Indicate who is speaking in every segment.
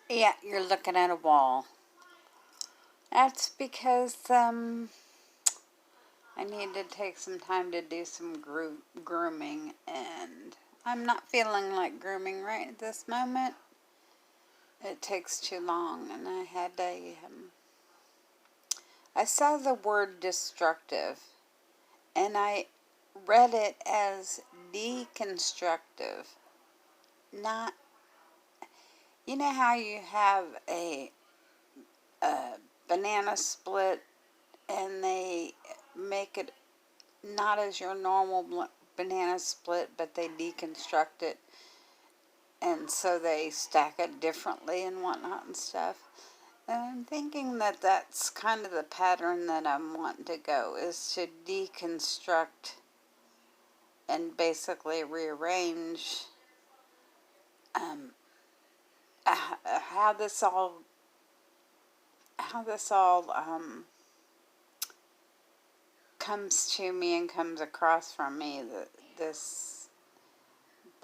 Speaker 1: Yeah, you're looking at a wall. That's because I need to take some time to do some grooming, and I'm not feeling like grooming right at this moment. It takes too long, and I had I saw the word destructive, and I read it as deconstructive. Not, you know how you have a banana split and they make it not as your normal banana split, but they deconstruct it, and so they stack it differently and whatnot and stuff. And I'm thinking that that's kind of the pattern that I'm wanting to go, is to deconstruct and basically rearrange um, how this all comes to me and comes across from me. This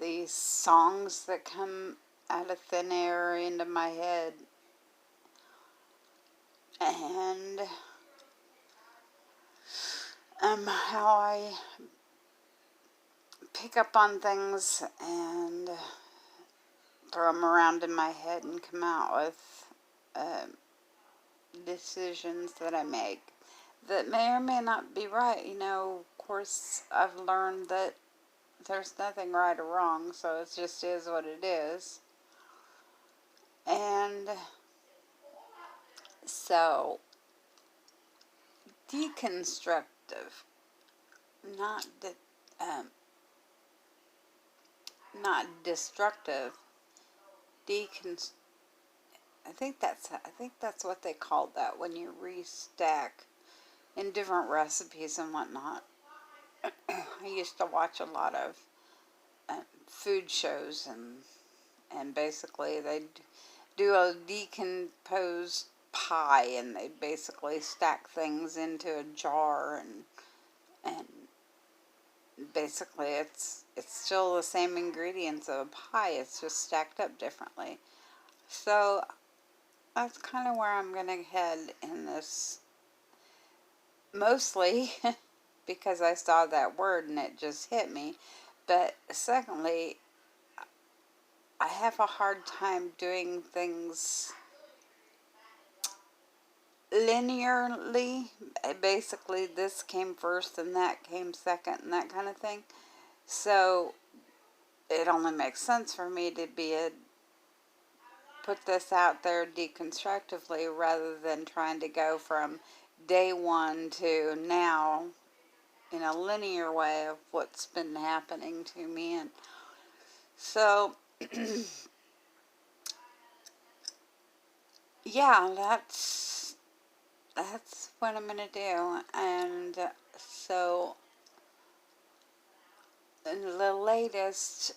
Speaker 1: these songs that come out of thin air into my head, and how I pick up on things and throw them around in my head and come out with uh, decisions that I make that may or may not be right. You know, of course, I've learned that there's nothing right or wrong, so it just is what it is. And so, deconstructive, not not destructive. Decon. I think that's what they called that when you restack in different recipes and whatnot. I used to watch a lot of food shows, and basically they do a decomposed pie, and they basically stack things into a jar, and basically it's still the same ingredients of a pie, it's just stacked up differently. So that's kind of where I'm going to head in this, mostly because I saw that word and it just hit me. But secondly, I have a hard time doing things linearly. Basically, this came first and that came second and that kind of thing. So it only makes sense for me to put this out there deconstructively rather than trying to go from day one to now in a linear way of what's been happening to me. And so yeah, that's what I'm gonna do. And so the latest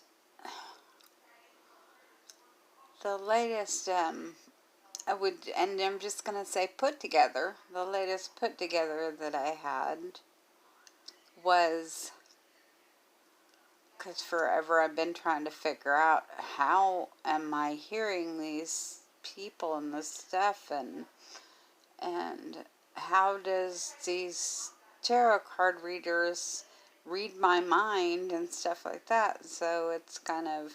Speaker 1: I would, and I'm just gonna say put together. The latest put together that I had was, because forever I've been trying to figure out how am I hearing these people and this stuff, and how does these tarot card readers read my mind and stuff like that. So it's kind of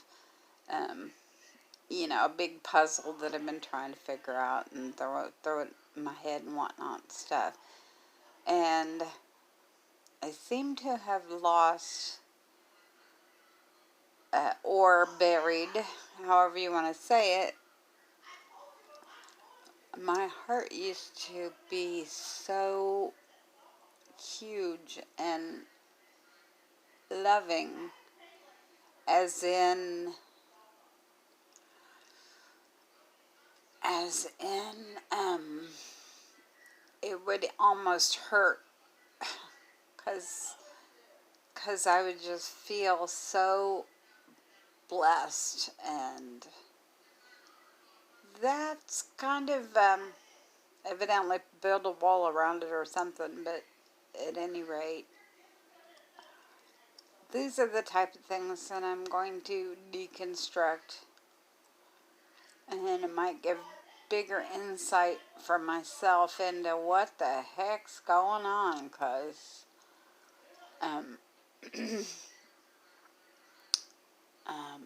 Speaker 1: a big puzzle that I've been trying to figure out and throw it in my head and whatnot and stuff. And I seem to have lost or buried, however you want to say it. My heart used to be so huge and loving, as in as in it would almost hurt, because I would just feel so blessed. And that's kind of evidently build a wall around it or something. But at any rate, these are the type of things that I'm going to deconstruct. And then it might give bigger insight for myself into what the heck's going on, because um, um,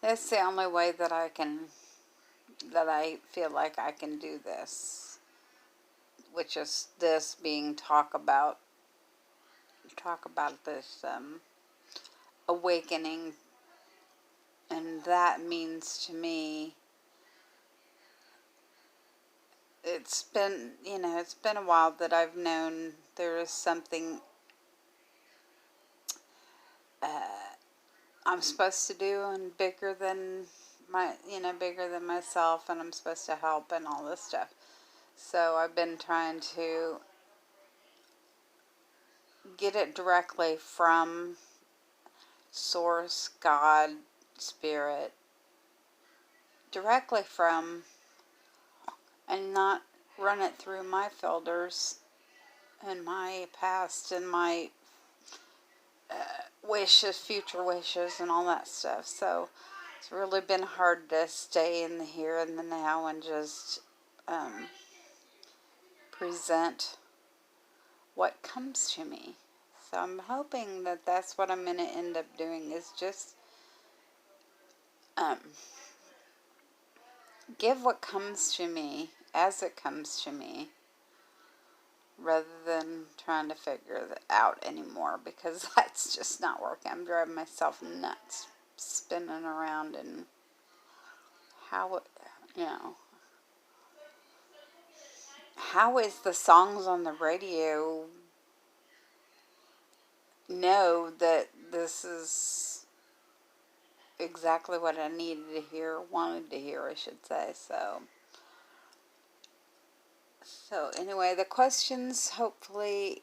Speaker 1: that's the only way that I feel like I can do this, which is this being talk about this awakening. And that means to me, it's been a while that I've known there is something I'm supposed to do, and bigger than myself, and I'm supposed to help and all this stuff. So I've been trying to get it directly from Source, God, Spirit, directly from, and not run it through my filters and my past and my wishes, future wishes, and all that stuff. So it's really been hard to stay in the here and the now and just present what comes to me. So I'm hoping that that's what I'm going to end up doing, is just give what comes to me as it comes to me, rather than trying to figure that out anymore, because that's just not working. I'm driving myself nuts, spinning around, and how, how is the songs on the radio know that this is exactly what I needed to hear, wanted to hear, I should say. So anyway, the questions, hopefully,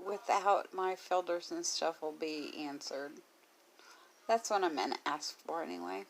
Speaker 1: without my filters and stuff, will be answered. That's what I'm going to ask for anyway.